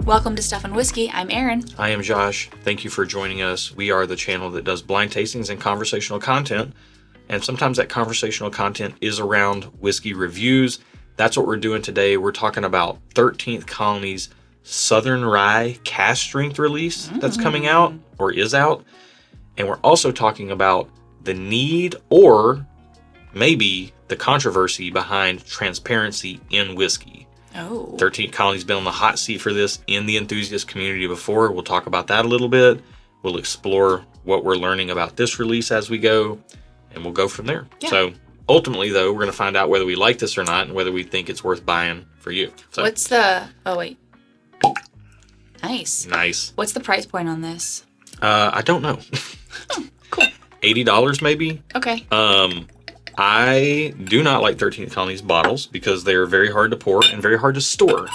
Welcome to Stuff and Whiskey. I'm Erin. I am Josh. Thank you for joining us. We are the channel that does blind tastings and conversational content. And sometimes that conversational content is around whiskey reviews. That's what we're doing today. We're talking about 13th Colony's Southern Rye Cask Strength release that's coming out or is out. And we're also talking about the need or maybe the controversy behind transparency in whiskey. 13th Colony's been on the hot seat for this in the enthusiast community before. We'll talk about that a little bit. We'll explore what we're learning about this release as we go, and we'll go from there. Yeah. So ultimately, though, we're going to find out whether we like this or not and whether we think it's worth buying for you. So, what's the... Oh, wait. Nice. Nice. What's the price point on this? I don't know. Oh, cool. $80 maybe. Okay. I do not like 13th Colony's bottles because they are very hard to pour and very hard to store.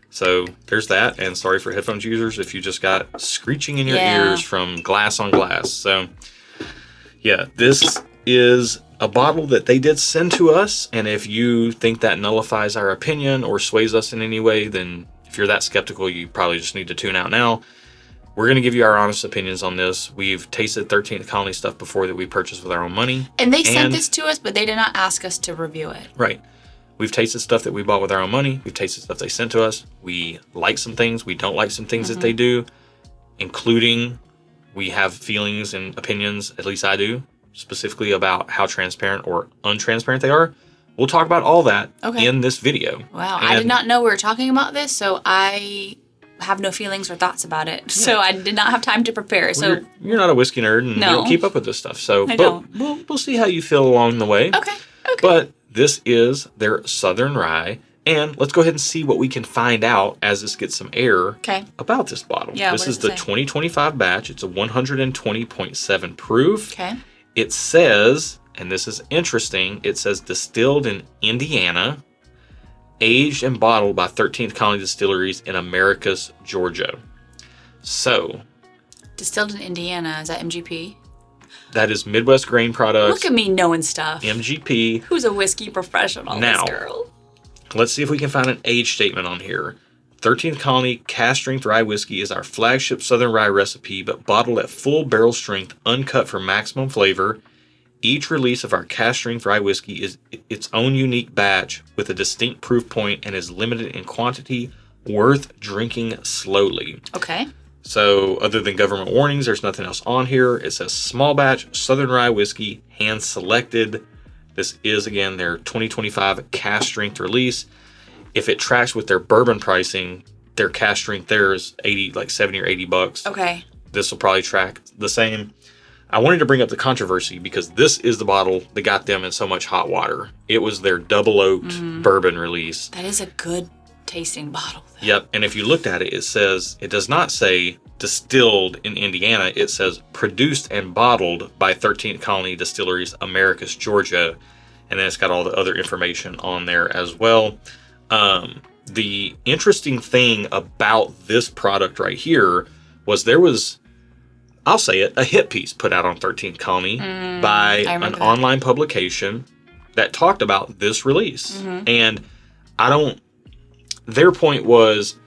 So there's that. And sorry for headphones users if you just got screeching in your ears from glass on glass. So yeah, this is a bottle that they did send to us. And if you think that nullifies our opinion or sways us in any way, then if you're that skeptical, you probably just need to tune out now. We're going to give you our honest opinions on this. We've tasted 13th Colony stuff before that we purchased with our own money. And they sent this to us, but they did not ask us to review it. Right. We've tasted stuff that we bought with our own money. We've tasted stuff they sent to us. We like some things. We don't like some things that they do, including we have feelings and opinions, at least I do, specifically about how transparent or untransparent they are. We'll talk about all that in this video. Wow. I did not know we were talking about this, so I have no feelings or thoughts about it. Yeah. So I did not have time to prepare. Well, so you're not a whiskey nerd and you don't keep up with this stuff. So I don't. We'll see how you feel along the way. Okay. But this is their Southern Rye. And let's go ahead and see what we can find out as this gets some air about this bottle. Yeah, this is the 2025 batch. It's a 120.7 proof. Okay. It says, and this is interesting, it says distilled in Indiana, aged and bottled by 13th Colony Distilleries in Americus, Georgia. So, distilled in Indiana, is that MGP? That is Midwest Grain Products. Look at me knowing stuff. MGP. Who's a whiskey professional, now, this girl? Let's see if we can find an age statement on here. 13th Colony Cask Strength Rye Whiskey is our flagship Southern Rye recipe, but bottled at full barrel strength, uncut for maximum flavor. Each release of our Cask Strength Rye Whiskey is its own unique batch with a distinct proof point and is limited in quantity, worth drinking slowly. Okay. So other than government warnings, there's nothing else on here. It says small batch Southern Rye Whiskey, hand selected. This is, again, their 2025 Cask Strength release. If it tracks with their bourbon pricing, their Cask Strength there is 70 or 80 bucks. Okay. This will probably track the same. I wanted to bring up the controversy because this is the bottle that got them in so much hot water. It was their double oaked bourbon release. That is a good tasting bottle, though. Yep. And if you looked at it, it does not say distilled in Indiana. It says produced and bottled by 13th Colony Distilleries, Americus, Georgia. And then it's got all the other information on there as well. The interesting thing about this product right here was there was, I'll say it, a hit piece put out on 13th Colony by an online publication that talked about this release. And their point was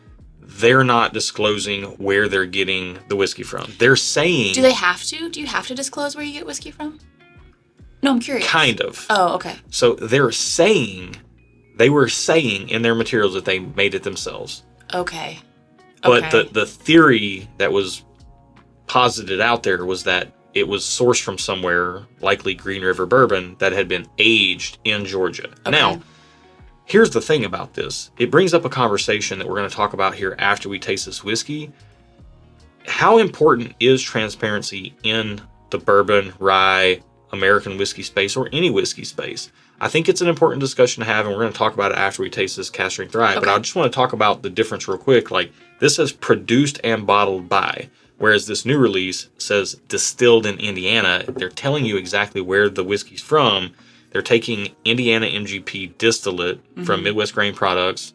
they're not disclosing where they're getting the whiskey from. They're saying... Do they have to? Do you have to disclose where you get whiskey from? No, I'm curious. Kind of. Oh, okay. So they were saying in their materials that they made it themselves. Okay. But the theory that was posited out there was that it was sourced from somewhere, likely Green River Bourbon, that had been aged in Georgia. Okay. Now, here's the thing about this. It brings up a conversation that we're going to talk about here after we taste this whiskey. How important is transparency in the bourbon, rye, American whiskey space, or any whiskey space? I think it's an important discussion to have, and we're going to talk about it after we taste this Cask Strength Rye. But I just want to talk about the difference real quick. Like, this says produced and bottled by, whereas this new release says distilled in Indiana. They're telling you exactly where the whiskey's from. They're taking Indiana MGP distillate from Midwest Grain Products,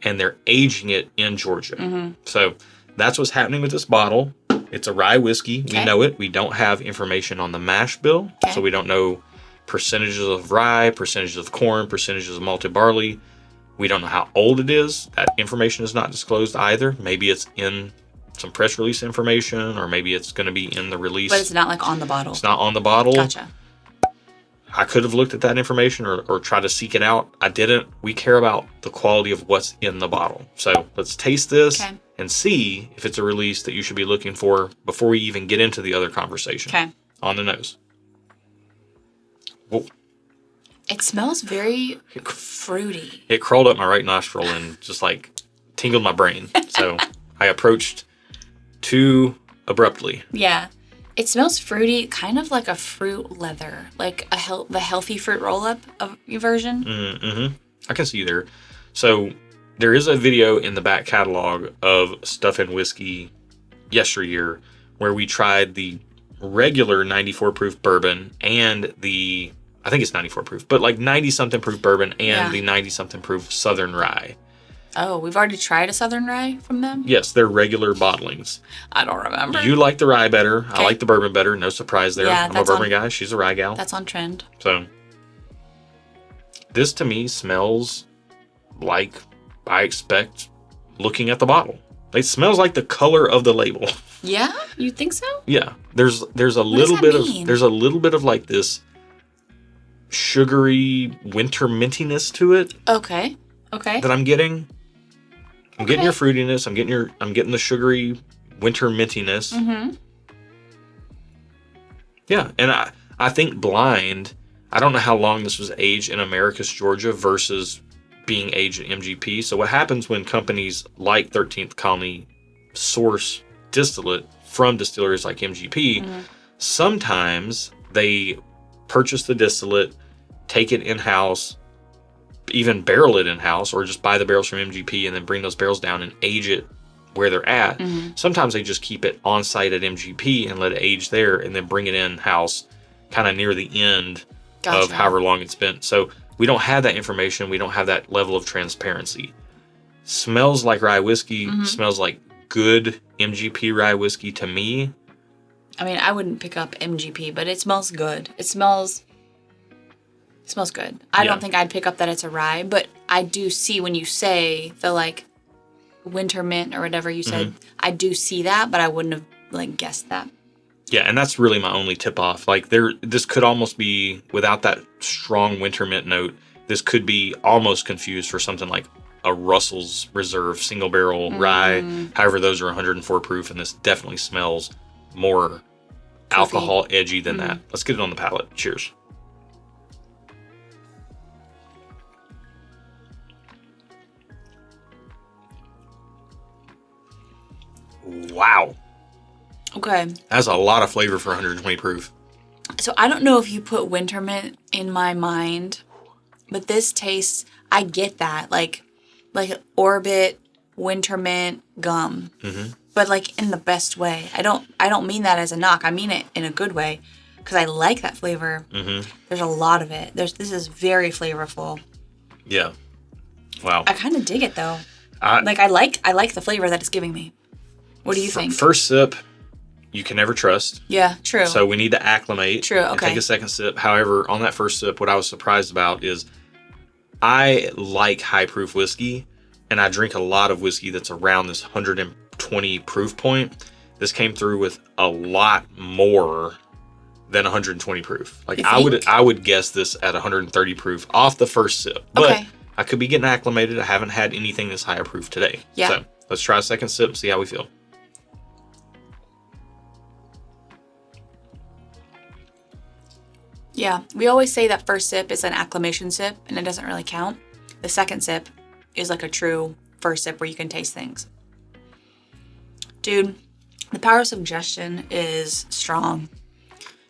and they're aging it in Georgia. So that's what's happening with this bottle. It's a rye whiskey. We know it. We don't have information on the mash bill, so we don't know percentages of rye, percentages of corn, percentages of malted barley. We don't know how old it is. That information is not disclosed either. Maybe it's in some press release information, or maybe it's going to be in the release. But it's not like on the bottle. It's not on the bottle. Gotcha. I could have looked at that information or tried to seek it out. I didn't. We care about the quality of what's in the bottle. So let's taste this and see if it's a release that you should be looking for before we even get into the other conversation. Okay. On the nose. Whoa. It smells very fruity. It crawled up my right nostril and just like tingled my brain. So I approached too abruptly. Yeah. It smells fruity, kind of like a fruit leather, like the healthy fruit roll-up of your version. Mm-hmm. I can see there. So there is a video in the back catalog of Stuff and Whiskey yesteryear where we tried the regular 94 proof bourbon and the, I think it's 94 proof, but like 90 something proof bourbon and the 90 something proof Southern Rye. Oh, we've already tried a Southern Rye from them? Yes, they're regular bottlings. I don't remember. You like the rye better. Okay. I like the bourbon better. No surprise there. Yeah, I'm a bourbon guy. She's a rye gal. That's on trend. So, this to me smells like I expect looking at the bottle. It smells like the color of the label. Yeah? You think so? Yeah. There's a little bit of like this sugary winter mintiness to it. Okay. That I'm getting. I'm getting your fruitiness. I'm getting the sugary winter mintiness. Mm-hmm. Yeah, and I think blind. I don't know how long this was aged in Americus, Georgia, versus being aged in MGP. So what happens when companies like 13th Colony source distillate from distilleries like MGP? Mm-hmm. Sometimes they purchase the distillate, take it in-house, even barrel it in-house, or just buy the barrels from MGP and then bring those barrels down and age it where they're at. Mm-hmm. Sometimes they just keep it on site at MGP and let it age there and then bring it in-house kind of near the end of however long it's been. So we don't have that information. We don't have that level of transparency. Smells like rye whiskey. Mm-hmm. Smells like good MGP rye whiskey to me. I mean, I wouldn't pick up MGP, but it smells good. It smells good. I don't think I'd pick up that it's a rye, but I do see when you say the like winter mint or whatever you said, mm-hmm. I do see that, but I wouldn't have like guessed that. Yeah, and that's really my only tip off. Like this could almost be, without that strong winter mint note, this could be almost confused for something like a Russell's Reserve single barrel rye. However, those are 104 proof, and this definitely smells more alcohol edgy than that. Let's get it on the palate. Cheers. Wow. Okay. That's a lot of flavor for 120 proof. So I don't know if you put winter mint in my mind, but this tastes, I get that. Like Orbit, winter mint, gum. Mm-hmm. But like in the best way. I don't mean that as a knock. I mean it in a good way. Because I like that flavor. Mm-hmm. There's a lot of it. This is very flavorful. Yeah. Wow. I kind of dig it though. I like the flavor that it's giving me. What do you think? First sip, you can never trust. Yeah, true. So we need to acclimate. True, okay. And take a second sip. However, on that first sip, what I was surprised about is I like high proof whiskey, and I drink a lot of whiskey that's around this 120 proof point. This came through with a lot more than 120 proof. Like I would guess this at 130 proof off the first sip. But I could be getting acclimated. I haven't had anything this high proof today. Yeah. So let's try a second sip and see how we feel. Yeah, we always say that first sip is an acclimation sip, and it doesn't really count. The second sip is like a true first sip where you can taste things. Dude, the power of suggestion is strong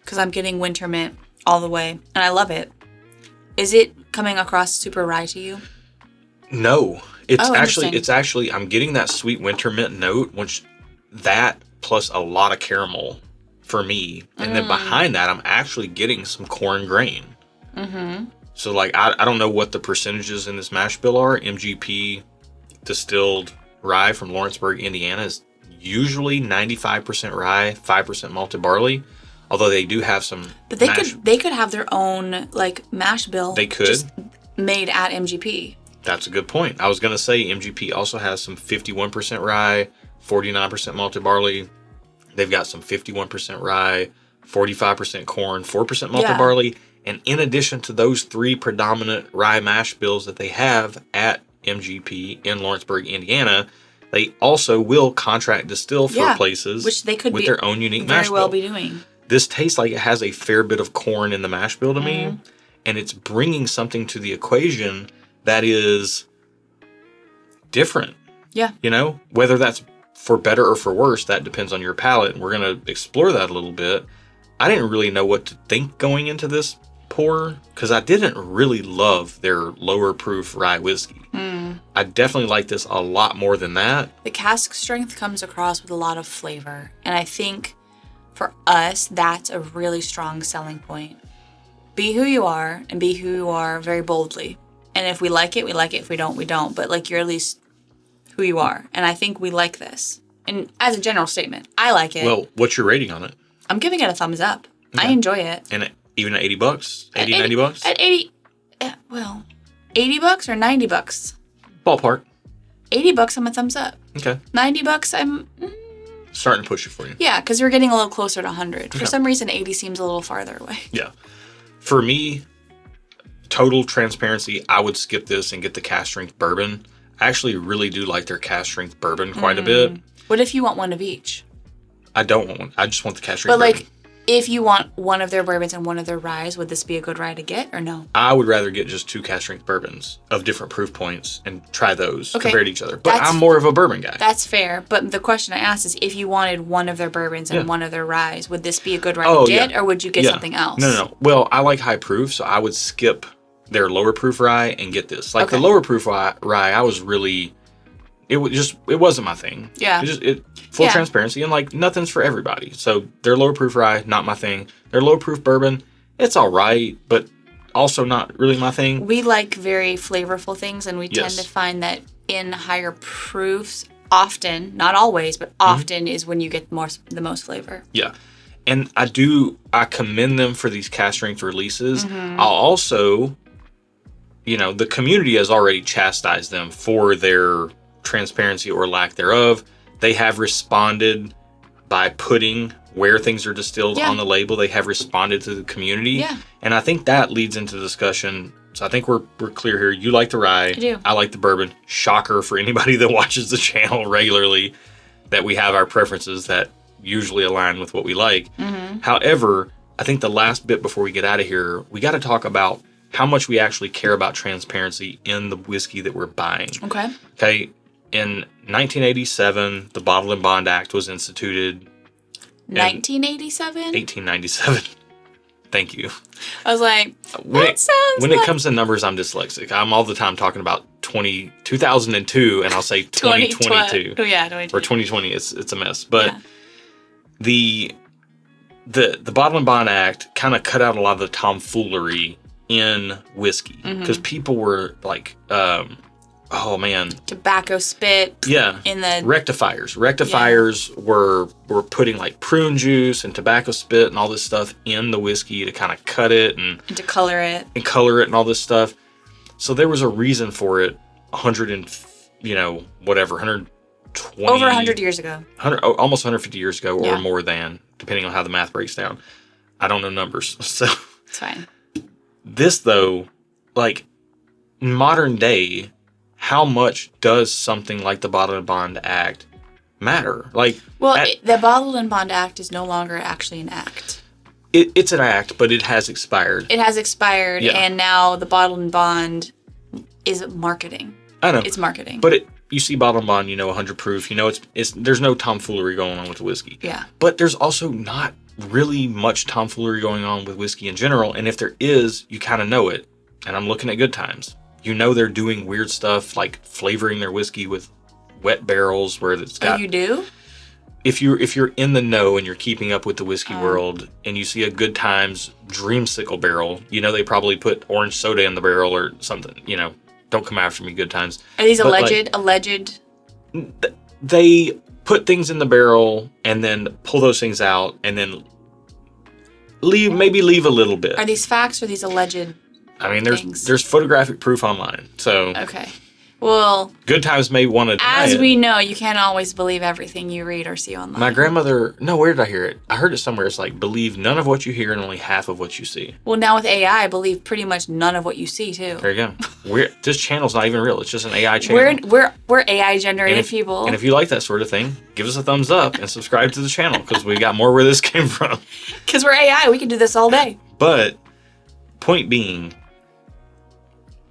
because I'm getting winter mint all the way, and I love it. Is it coming across super rye to you? No, it's actually I'm getting that sweet winter mint note, which that plus a lot of caramel for me, and then behind that I'm actually getting some corn grain. Mm-hmm. So like I don't know what the percentages in this mash bill are. MGP distilled rye from Lawrenceburg, Indiana is usually 95% rye, 5% malted barley. Although they do have some, but they could have their own like mash bill. They could just made at MGP. That's a good point. I was going to say MGP also has some 51% rye, 49% malted barley. They've got some 51% rye, 45% corn, 4% malted barley. And in addition to those 3 predominant rye mash bills that they have at MGP in Lawrenceburg, Indiana, they also will contract distill for places which they could with their own unique very mash well bill. be doing. This tastes like it has a fair bit of corn in the mash bill to me, and it's bringing something to the equation that is different. Yeah. You know, whether that's for better or for worse, that depends on your palate, and we're going to explore that a little bit. I didn't really know what to think going into this pour because I didn't really love their lower proof rye whiskey. I definitely like this a lot more than that. The cask strength comes across with a lot of flavor, and I think for us that's a really strong selling point. Be who you are, and be who you are very boldly. And if we like it, we like it. If we don't, we don't. But like, you're at least who you are, and I think we like this. And as a general statement, I like it. Well, what's your rating on it? I'm giving it a thumbs up. Okay. I enjoy it. And even at $80, $90? At 80, well, $80 or $90? Ballpark. $80, I'm a thumbs up. Okay. $90, I'm starting to push it for you. Yeah, because we're getting a little closer to 100. For some reason, 80 seems a little farther away. Yeah. For me, total transparency, I would skip this and get the cask strength bourbon. I actually really do like their cask strength bourbon quite a bit. What if you want one of each? I don't want one. I just want the cask strength bourbon. But like, if you want one of their bourbons and one of their ryes, would this be a good rye to get or no? I would rather get just 2 cask strength bourbons of different proof points and try those compared to each other. But I'm more of a bourbon guy. That's fair. But the question I asked is, if you wanted one of their bourbons and one of their ryes, would this be a good rye to get, or would you get something else? No. Well, I like high proof, so I would skip their lower proof rye and get this. Like the lower proof rye, I was really... It wasn't my thing. Yeah. Full transparency, and like nothing's for everybody. So their lower proof rye, not my thing. Their low proof bourbon, it's all right, but also not really my thing. We like very flavorful things, and we tend to find that in higher proofs, often, not always, but often is when you get the most flavor. Yeah. And I commend them for these cask strength releases. I'll also, the community has already chastised them for their transparency or lack thereof. They have responded by putting where things are distilled on the label. They have responded to the community. Yeah. And I think that leads into discussion. So I think we're clear here. You like the rye. I do. I like the bourbon. Shocker for anybody that watches the channel regularly that we have our preferences that usually align with what we like. However, I think the last bit before we get out of here, we got to talk about how much we actually care about transparency in the whiskey that we're buying. Okay. In 1987, the Bottle and Bond Act was instituted. 1987? 1897. Thank you. I was like, when it comes to numbers, I'm dyslexic. I'm all the time talking about 2002, and I'll say 2022. Oh yeah, 2022. Or 2020. It's a mess. But the Bottle and Bond Act kind of cut out a lot of the tomfoolery in whiskey because people were like, oh man, tobacco spit. Yeah, in the rectifiers. Rectifiers were putting like prune juice and tobacco spit and all this stuff in the whiskey to kind of cut it and to color it and all this stuff. So there was a reason for it. 120 over 100 years ago. Almost 150 years ago, or more than, depending on how the math breaks down. I don't know numbers, so it's fine. This though, like modern day, how much does something like the Bottle and Bond Act matter? Like, the Bottle and Bond Act is no longer actually an act. It's an act, but it has expired. It has expired, and now the Bottle and Bond is marketing. I know it's marketing, but you see Bottle and Bond, 100 proof. It's there's no tomfoolery going on with the whiskey. Yeah, but there's also not really much tomfoolery going on with whiskey in general, and if there is, you kind of know it. And I'm looking at Good Times. They're doing weird stuff like flavoring their whiskey with wet barrels where it's got... Oh, you do? If you're in the know and you're keeping up with the whiskey world and you see a Good Times Dreamsicle barrel, they probably put orange soda in the barrel or something. Don't come after me, Good Times. Are these alleged? They put things in the barrel and then pull those things out and then leave a little bit. Are these facts or these alleged? I mean, things. there's photographic proof online. So Okay. Well, Good Times may want to deny as it. we know, you can't always believe everything you read or see online. My grandmother, no, where did I hear it? I heard it somewhere. It's like, believe none of what you hear and only half of what you see. Well, now with AI, I believe pretty much none of what you see too. There you go. This channel's not even real. It's just an AI channel. We're AI generated people. And if you like that sort of thing, give us a thumbs up and subscribe to the channel because we got more where this came from. Because we're AI, we can do this all day. But point being,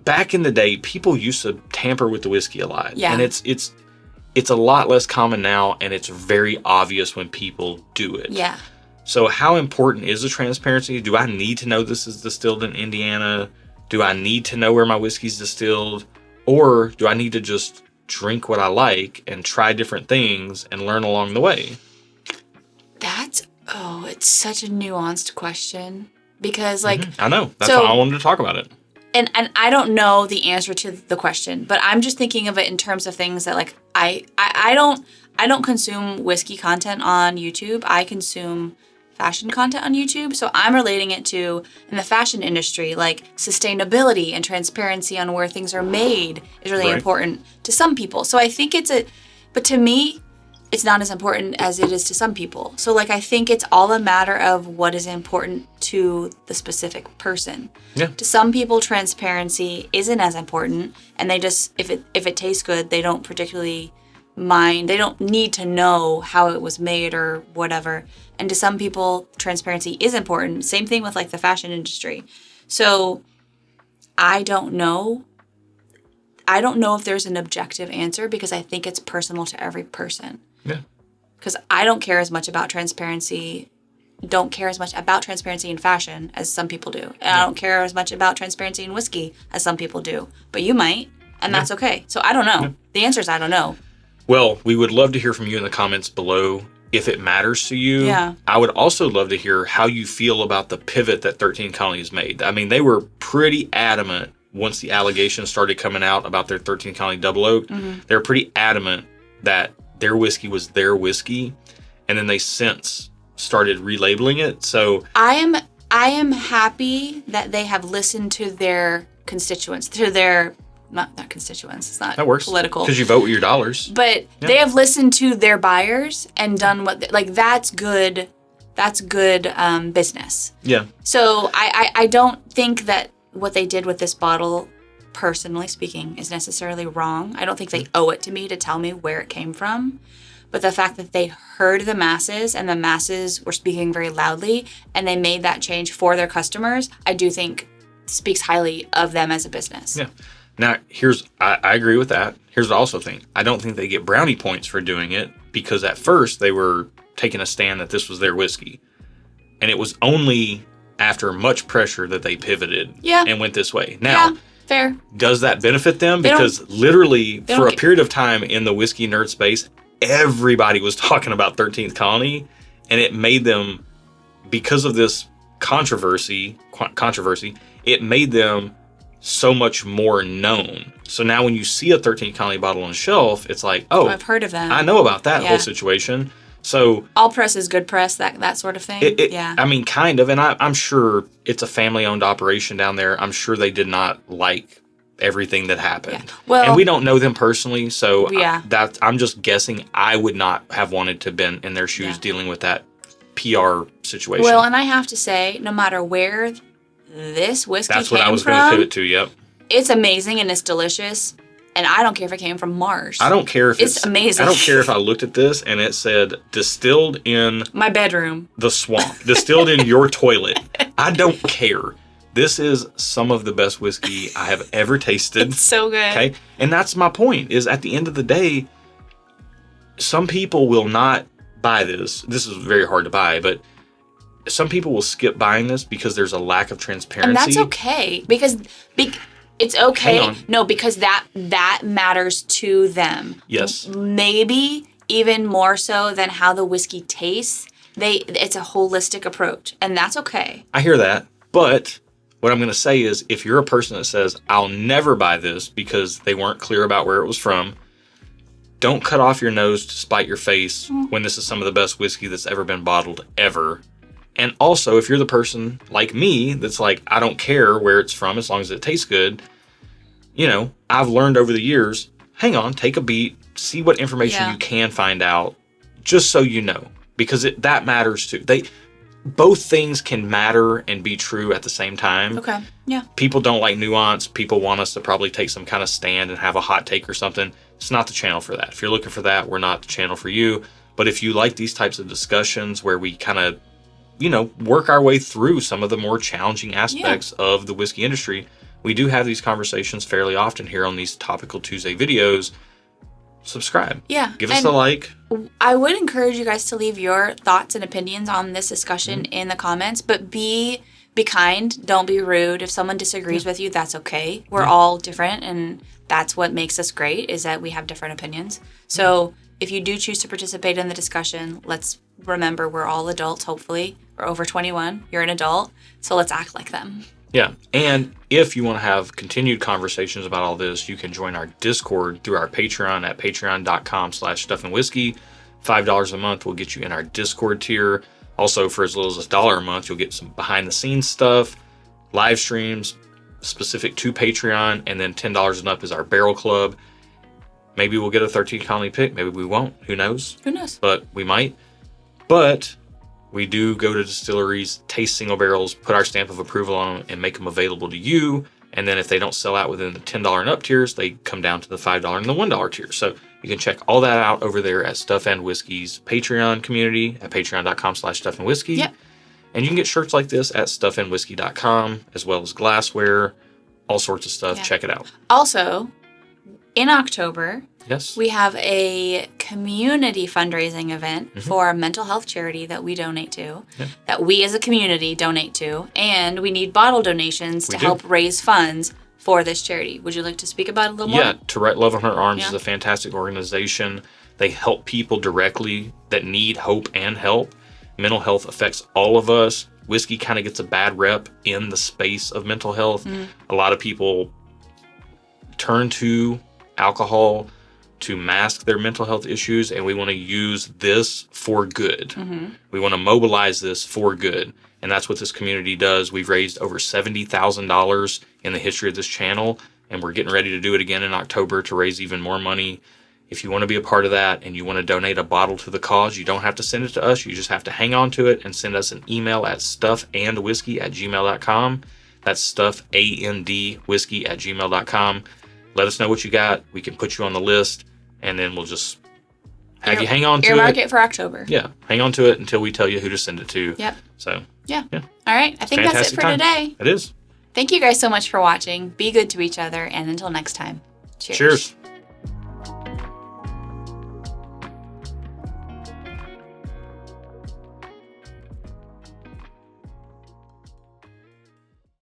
back in the day, people used to tamper with the whiskey a lot. Yeah. And it's a lot less common now, and it's very obvious when people do it. Yeah. So how important is the transparency? Do I need to know this is distilled in Indiana? Do I need to know where my whiskey's distilled? Or do I need to just drink what I like and try different things and learn along the way? It's such a nuanced question. Because I know. That's why I wanted to talk about it. And I don't know the answer to the question, but I'm just thinking of it in terms of things that like I don't consume whiskey content on YouTube. I consume fashion content on YouTube. So I'm relating it to, in the fashion industry, like sustainability and transparency on where things are made is really important to some people. So I think but to me, it's not as important as it is to some people. So like, I think it's all a matter of what is important to the specific person. Yeah. To some people, transparency isn't as important, and they just, if it tastes good, they don't particularly mind. They don't need to know how it was made or whatever. And to some people, transparency is important. Same thing with like the fashion industry. So I don't know. I don't know if there's an objective answer because I think it's personal to every person. Yeah. Because I don't care as much about transparency in fashion as some people do. And I don't care as much about transparency in whiskey as some people do. But you might, and that's okay. So I don't know. Yeah. The answer is I don't know. Well, we would love to hear from you in the comments below if it matters to you. Yeah. I would also love to hear how you feel about the pivot that 13 Colonies made. I mean, they were pretty adamant once the allegations started coming out about their 13 Colony Double Oak. Mm-hmm. They were pretty adamant that their whiskey was their whiskey, and then they since started relabeling it. So I am happy that they have listened to their constituents, to their not constituents. It's not that works political because you vote with your dollars. But they have listened to their buyers and done what that's good. That's good business. Yeah. So I don't think that what they did with this bottle, personally speaking, is necessarily wrong. I don't think they owe it to me to tell me where it came from. But the fact that they heard the masses and the masses were speaking very loudly and they made that change for their customers, I do think speaks highly of them as a business. Yeah. Now, I agree with that. Here's what I also think. I don't think they get brownie points for doing it because at first they were taking a stand that this was their whiskey. And it was only after much pressure that they pivoted and went this way. Now, fair. Does that benefit them? Because literally for a period of time in the whiskey nerd space, everybody was talking about 13th Colony, and it made them, because of this controversy, it made them so much more known. So now when you see a 13th Colony bottle on the shelf, it's like, oh, I've heard of that. I know about that whole situation. So all press is good press, that sort of thing. I mean, kind of. And I'm sure it's a family-owned operation down there. I'm sure they did not like everything that happened. Yeah. Well, and we don't know them personally, so I'm just guessing I would not have wanted to been in their shoes dealing with that PR situation. Well, and I have to say, no matter where this whiskey came from, that's what I was going to pivot to, yep. It's amazing and it's delicious. And I don't care if it came from Mars. I don't care if it's amazing. I don't care if I looked at this and it said distilled in my bedroom, the swamp, distilled in your toilet. I don't care. This is some of the best whiskey I have ever tasted. It's so good. Okay, and that's my point. Is at the end of the day, some people will not buy this. This is very hard to buy, but some people will skip buying this because there's a lack of transparency. And that's okay because. It's okay. No, because that matters to them. Yes. Maybe even more so than how the whiskey tastes. It's a holistic approach, and that's okay. I hear that, but what I'm going to say is if you're a person that says, I'll never buy this because they weren't clear about where it was from, don't cut off your nose to spite your face when this is some of the best whiskey that's ever been bottled ever. And also, if you're the person like me that's like, I don't care where it's from as long as it tastes good, you know, I've learned over the years, hang on, take a beat, see what information you can find out, just so you know, because that matters too. Both things can matter and be true at the same time. Okay. Yeah. People don't like nuance. People want us to probably take some kind of stand and have a hot take or something. It's not the channel for that. If you're looking for that, we're not the channel for you. But if you like these types of discussions where we kind of, you know, work our way through some of the more challenging aspects of the whiskey industry, we do have these conversations fairly often here on these Topical Tuesday videos. Subscribe. Yeah. Give us a like. I would encourage you guys to leave your thoughts and opinions on this discussion in the comments, but be kind. Don't be rude. If someone disagrees with you, that's okay. We're all different, and that's what makes us great, is that we have different opinions. So if you do choose to participate in the discussion, let's remember we're all adults, hopefully. We're over 21. You're an adult, so let's act like them. Yeah, and if you want to have continued conversations about all this, you can join our Discord through our Patreon at patreon.com/stuffandwhiskey. $5 a month will get you in our Discord tier. Also, for as little as $1 a month, you'll get some behind-the-scenes stuff, live streams specific to Patreon, and then $10 and up is our Barrel Club. Maybe we'll get a 13 Colony pick. Maybe we won't. Who knows? Who knows? But we might. But we do go to distilleries, taste single barrels, put our stamp of approval on them, and make them available to you. And then if they don't sell out within the $10 and up tiers, they come down to the $5 and the $1 tier. So you can check all that out over there at Stuff and Whiskey's Patreon community at patreon.com/stuffandwhiskey. Yep. And you can get shirts like this at stuffandwhiskey.com, as well as glassware, all sorts of stuff. Yeah. Check it out. Also, in October, Yes. we have a community fundraising event for a mental health charity that we donate to, that we as a community donate to, and we need bottle donations to help raise funds for this charity. Would you like to speak about it a little more? Yeah, To Write Love on Her Arms is a fantastic organization. They help people directly that need hope and help. Mental health affects all of us. Whiskey kind of gets a bad rep in the space of mental health. A lot of people turn to alcohol to mask their mental health issues, and we want to use this for good. We want to mobilize this for good, and that's what this community does. We've raised over $70,000 in the history of this channel, and we're getting ready to do it again in October to raise even more money. If you want to be a part of that and you want to donate a bottle to the cause, you don't have to send it to us. You just have to hang on to it and send us an email at stuffandwhiskey@gmail.com. That's stuffandwhiskey@gmail.com. Let us know what you got. We can put you on the list, and then we'll just have you hang on to it. Earmark it for October. Yeah, hang on to it until we tell you who to send it to. Yep. So, yeah. All right. I think that's it for today. It is. Thank you guys so much for watching. Be good to each other, and until next time, cheers. Cheers.